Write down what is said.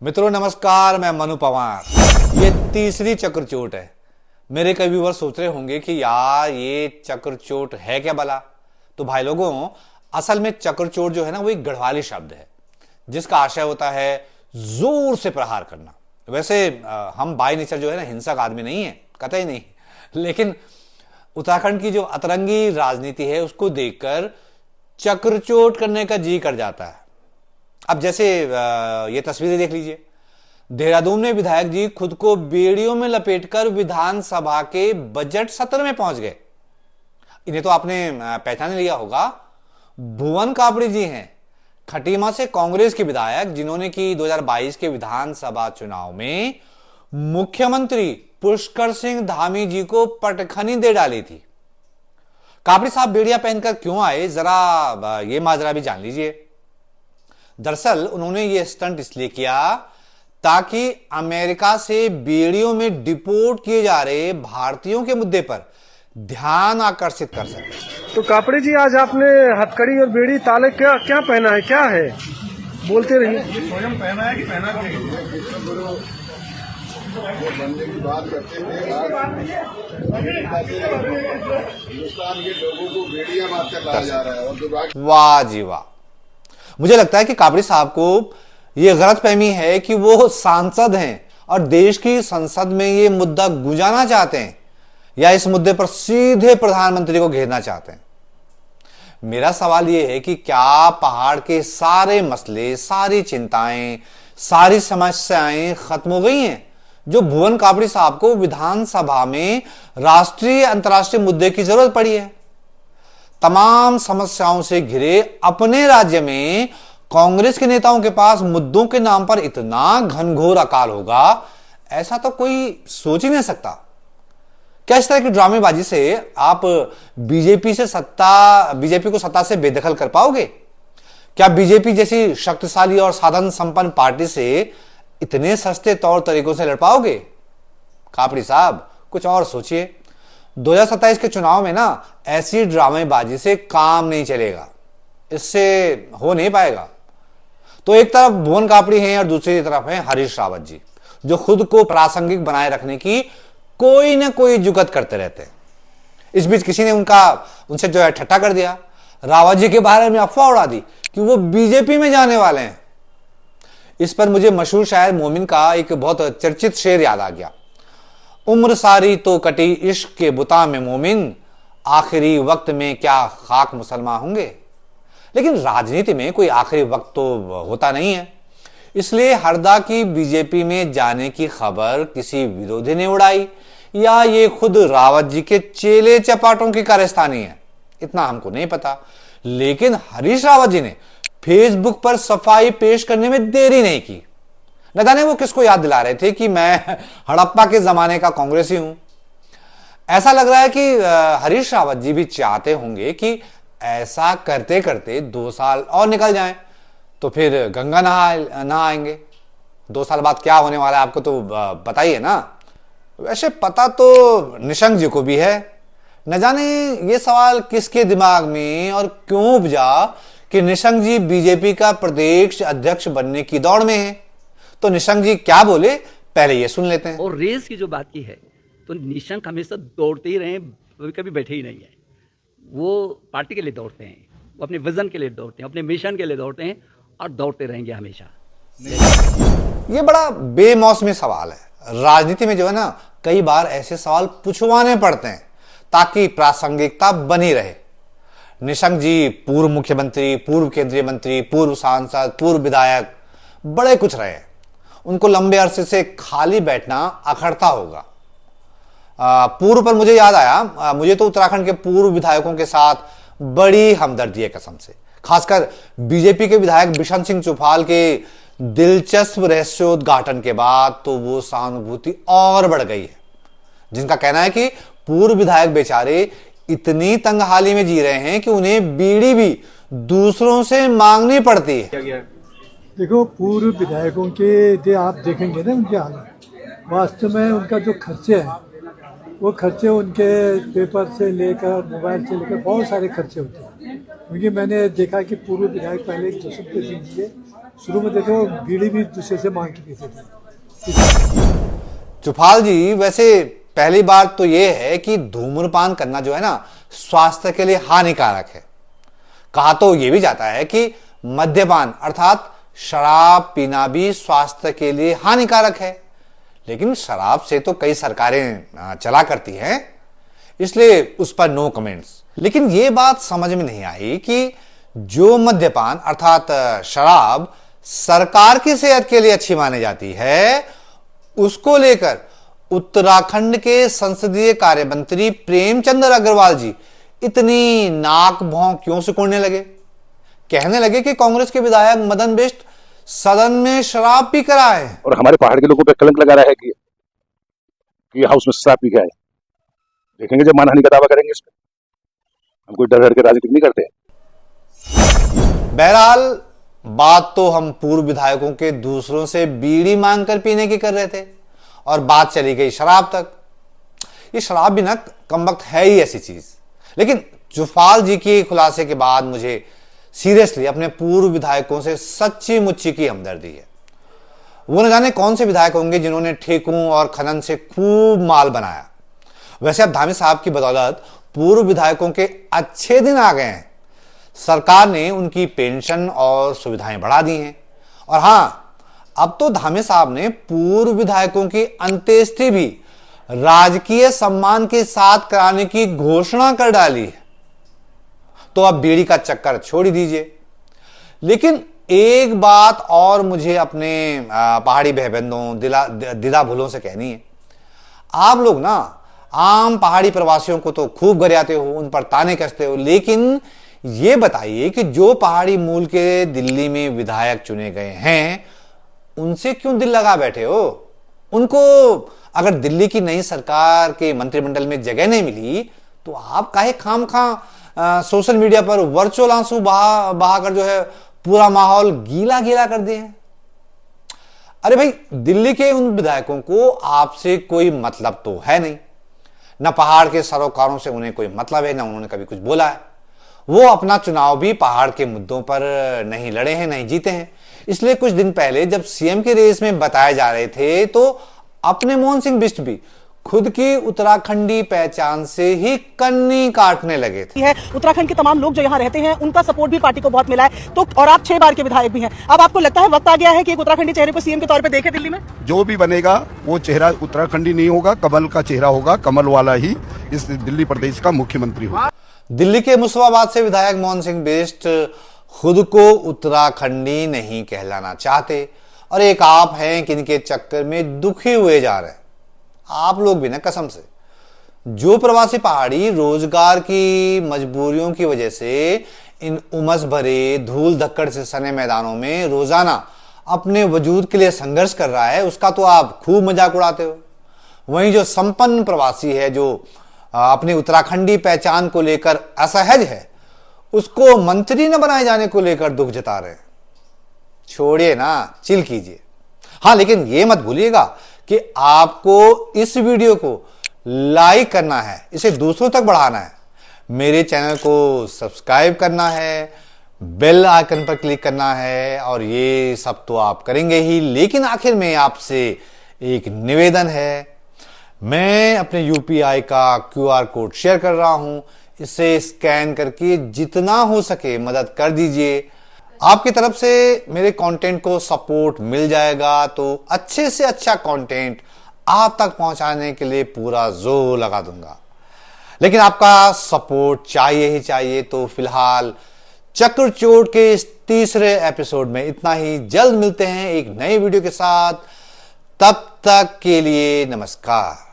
मित्रों नमस्कार, मैं मनु पवार। ये तीसरी चक्रचोट है। मेरे कई व्यूअर सोच रहे होंगे कि यार ये चक्रचोट है क्या भला। तो भाई लोगों, असल में चक्रचोट जो है ना वो एक गढ़वाली शब्द है जिसका आशय होता है जोर से प्रहार करना। वैसे हम बाय नेचर जो है ना हिंसक आदमी नहीं है, कतई नहीं। लेकिन उत्तराखंड की जो अतरंगी राजनीति है उसको देखकर चक्रचोट करने का जी कर जाता है। अब जैसे ये तस्वीरें देख लीजिए। देहरादून में विधायक जी खुद को बेड़ियों में लपेटकर विधानसभा के बजट सत्र में पहुंच गए। इन्हें तो आपने पहचान लिया होगा, भुवन कापड़ी जी हैं, खटीमा से कांग्रेस के विधायक जिन्होंने की 2022 के विधानसभा चुनाव में मुख्यमंत्री पुष्कर सिंह धामी जी को पटखनी दे डाली थी। कापड़ी साहब बेड़िया पहनकर क्यों आए, जरा ये माजरा भी जान लीजिए। दरअसल उन्होंने ये स्टंट इसलिए किया ताकि अमेरिका से बेड़ियों में डिपोर्ट किए जा रहे भारतीयों के मुद्दे पर ध्यान आकर्षित कर सके। तो कापड़ी जी, आज आपने हथकड़ी और बेड़ी ताले क्या क्या पहना है, क्या है? बोलते रहिए। स्वयं पहना है कि पहना है? बनने की बात करते थे। हिंदुस्तान के लोगों को बेड़ियां बात कर लाया जा रहा है और वाह जी वाह। मुझे लगता है कि कापड़ी साहब को यह गलतफहमी है कि वो सांसद हैं और देश की संसद में ये मुद्दा गुंजाना चाहते हैं या इस मुद्दे पर सीधे प्रधानमंत्री को घेरना चाहते हैं। मेरा सवाल यह है कि क्या पहाड़ के सारे मसले, सारी चिंताएं, सारी समस्याएं खत्म हो गई हैं जो भुवन कापड़ी साहब को विधानसभा में राष्ट्रीय अंतर्राष्ट्रीय मुद्दे की जरूरत पड़ी है? तमाम समस्याओं से घिरे अपने राज्य में कांग्रेस के नेताओं के पास मुद्दों के नाम पर इतना घनघोर अकाल होगा, ऐसा तो कोई सोच ही नहीं सकता। क्या इस तरह की ड्रामेबाजी से आप बीजेपी को सत्ता से बेदखल कर पाओगे? क्या बीजेपी जैसी शक्तिशाली और साधन संपन्न पार्टी से इतने सस्ते तौर तरीकों से लड़ पाओगे? कापड़ी साहब कुछ और सोचिए। 2027 के चुनाव में ना ऐसी ड्रामेबाजी से काम नहीं चलेगा, इससे हो नहीं पाएगा। तो एक तरफ भुवन कापड़ी हैं और दूसरी तरफ हैं हरीश रावत जी, जो खुद को प्रासंगिक बनाए रखने की कोई ना कोई जुगत करते रहते हैं। इस बीच किसी ने उनसे जो है ठट्टा कर दिया। रावत जी के बारे में अफवाह उड़ा दी कि वो बीजेपी में जाने वाले हैं। इस पर मुझे मशहूर शायर मोमिन का एक बहुत चर्चित शेर याद आ गया। उम्र सारी तो कटी इश्क के बुता में मोमिन, आखिरी वक्त में क्या खाक मुसलमान होंगे। लेकिन राजनीति में कोई आखिरी वक्त तो होता नहीं है, इसलिए हरदा की बीजेपी में जाने की खबर किसी विरोधी ने उड़ाई या ये खुद रावत जी के चेले चपाटों की कारस्तानी है, इतना हमको नहीं पता। लेकिन हरीश रावत जी ने फेसबुक पर सफाई पेश करने में देरी नहीं की। न जाने वो किसको याद दिला रहे थे कि मैं हड़प्पा के जमाने का कांग्रेसी हूं। ऐसा लग रहा है कि हरीश रावत जी भी चाहते होंगे कि ऐसा करते करते 2 साल और निकल जाएं, तो फिर गंगा नहा आएंगे। 2 साल बाद क्या होने वाला है आपको तो बताइए ना। वैसे पता तो निशंक जी को भी है। न जाने ये सवाल किसके दिमाग में और क्यों उपजा कि निशंक जी बीजेपी का प्रदेश अध्यक्ष बनने की दौड़ में है। तो निशंक जी क्या बोले, पहले ये सुन लेते हैं। और रेस की जो बात की है, तो निशंक हमेशा दौड़ते ही रहे, कभी बैठे ही नहीं है। वो पार्टी के लिए दौड़ते हैं, वो अपने विजन के लिए दौड़ते हैं, अपने मिशन के लिए दौड़ते हैं और दौड़ते रहेंगे हमेशा। ये बड़ा बेमौसमी सवाल है। राजनीति में जो है ना कई बार ऐसे सवाल पूछवाने पड़ते हैं ताकि प्रासंगिकता बनी रहे। निशंक जी पूर्व मुख्यमंत्री, पूर्व केंद्रीय मंत्री, पूर्व सांसद, पूर्व विधायक, बड़े कुछ रहे हैं। उनको लंबे अरसे से खाली बैठना अखरता होगा। पूर्व पर मुझे याद आया, मुझे तो उत्तराखंड के पूर्व विधायकों के साथ बड़ी हमदर्दी है कसम से। खासकर बीजेपी के विधायक बिशन सिंह चुफाल के दिलचस्प रहस्योद्घाटन के बाद तो वो सहानुभूति और बढ़ गई है। जिनका कहना है कि पूर्व विधायक बेचारे इतनी तंगहाली में जी रहे हैं कि उन्हें बीड़ी भी दूसरों से मांगनी पड़ती है। देखो, पूर्व विधायकों के जो आप देखेंगे ना उनके हालत, वास्तव में उनका जो खर्चे हैं वो खर्चे उनके पेपर से लेकर मोबाइल से लेकर बहुत सारे खर्चे होते हैं। क्योंकि मैंने देखा कि पूर्व विधायक पहले 10 रुपये दीजिए शुरू में देखो बीड़ी भी दूसरे से मांग के पीते थे। चुफाल जी, वैसे पहली बात तो यह है कि धूम्रपान करना जो है ना, स्वास्थ्य के लिए हानिकारक है। कहा तो यह भी जाता है कि मद्यपान अर्थात शराब पीना भी स्वास्थ्य के लिए हानिकारक है, लेकिन शराब से तो कई सरकारें चला करती हैं, इसलिए उस पर नो कमेंट्स। लेकिन यह बात समझ में नहीं आई कि जो मद्यपान अर्थात शराब सरकार की सेहत के लिए अच्छी मानी जाती है, उसको लेकर उत्तराखंड के संसदीय कार्य मंत्री प्रेमचंद अग्रवाल जी इतनी नाक भौं क्यों सिकुड़ने लगे। कहने लगे कि कांग्रेस के विधायक मदन बिष्ट सदन में शराब पी कर आए और हमारे पहाड़ के लोगों पे कलंक लगा रहा है कि हाउस में शराब पी के आए। देखेंगे जब मानहानि का दावा करेंगे इस पर। हम कोई डर के राजनीति नहीं करते। बहरहाल बात तो हम पूर्व विधायकों के दूसरों से बीड़ी मांगकर पीने की कर रहे थे और बात चली गई शराब तक। ये शराब भी ना कमबख्त है ही ऐसी चीज। लेकिन चुफाल जी के खुलासे के बाद मुझे सीरियसली अपने पूर्व विधायकों से सच्ची मुच्ची की हमदर्दी है। वो न जाने कौन से विधायक होंगे जिन्होंने ठेकों और खनन से खूब माल बनाया। वैसे अब धामी साहब की बदौलत पूर्व विधायकों के अच्छे दिन आ गए हैं। सरकार ने उनकी पेंशन और सुविधाएं बढ़ा दी हैं। और हां, अब तो धामी साहब ने पूर्व विधायकों की अंत्येष्टि भी राजकीय सम्मान के साथ कराने की घोषणा कर डाली है। तो अब बीड़ी का चक्कर छोड़ ही दीजिए। लेकिन एक बात और मुझे अपने पहाड़ी बहबंदों दिदा भूलों से कहनी है। आप लोग ना आम पहाड़ी प्रवासियों को तो खूब गरियाते हो, उन पर ताने कसते हो, लेकिन ये बताइए कि जो पहाड़ी मूल के दिल्ली में विधायक चुने गए हैं, उनसे क्यों दिल लगा बैठे हो? उनको अगर दिल्ली की नई सरकार के मंत्रिमंडल में जगह नहीं मिली तो आप काहे खामखा सोशल मीडिया पर वर्चुअल आंसू बहाकर जो है पूरा माहौल गीला गीला कर दिए हैं। अरे भाई, दिल्ली के उन विधायकों को आपसे कोई मतलब तो है नहीं, ना पहाड़ के सरोकारों से उन्हें कोई मतलब है, ना उन्होंने कभी कुछ बोला है। वो अपना चुनाव भी पहाड़ के मुद्दों पर नहीं लड़े हैं, नहीं जीते हैं। इसलिए कुछ दिन पहले जब सीएम के रेस में बताए जा रहे थे तो अपने मोहन सिंह बिष्ट भी खुद की उत्तराखंडी पहचान से ही कन्नी काटने लगे थे। उत्तराखंड के तमाम लोग जो यहाँ रहते हैं उनका सपोर्ट भी पार्टी को बहुत मिला है। तो और आप 6 बार के विधायक भी हैं। अब आपको लगता है वक्त आ गया है कि एक उत्तराखंडी चेहरे को सीएम के तौर पे देखे दिल्ली में? जो भी बनेगा वो चेहरा उत्तराखंडी नहीं होगा, कमल का चेहरा होगा। कमल वाला ही इस दिल्ली प्रदेश का मुख्यमंत्री होगा। दिल्ली के मुसवाबाद से विधायक मोहन सिंह बिष्ट खुद को उत्तराखंडी नहीं कहलाना चाहते और एक आप हैं कि इनके चक्कर में दुखी हुए जा रहे हैं। आप लोग भी ना कसम से। जो प्रवासी पहाड़ी रोजगार की मजबूरियों की वजह से इन उमस भरे धूल धक्कड़ से सने मैदानों में रोजाना अपने वजूद के लिए संघर्ष कर रहा है, उसका तो आप खूब मजाक उड़ाते हो। वहीं जो संपन्न प्रवासी है, जो अपनी उत्तराखंडी पहचान को लेकर असहज है, उसको मंत्री न बनाए जाने को लेकर दुख जता रहे हैं। छोड़िए ना, चिल कीजिए। हाँ, लेकिन यह मत भूलिएगा कि आपको इस वीडियो को लाइक करना है, इसे दूसरों तक बढ़ाना है, मेरे चैनल को सब्सक्राइब करना है, बेल आइकन पर क्लिक करना है, और ये सब तो आप करेंगे ही। लेकिन आखिर में आपसे एक निवेदन है। मैं अपने यूपीआई का QR कोड शेयर कर रहा हूं, इसे स्कैन करके जितना हो सके मदद कर दीजिए। आपकी तरफ से मेरे कंटेंट को सपोर्ट मिल जाएगा तो अच्छे से अच्छा कंटेंट आप तक पहुंचाने के लिए पूरा जोर लगा दूंगा। लेकिन आपका सपोर्ट चाहिए ही चाहिए। तो फिलहाल चक्रचोट के इस तीसरे एपिसोड में इतना ही। जल्द मिलते हैं एक नए वीडियो के साथ। तब तक के लिए नमस्कार।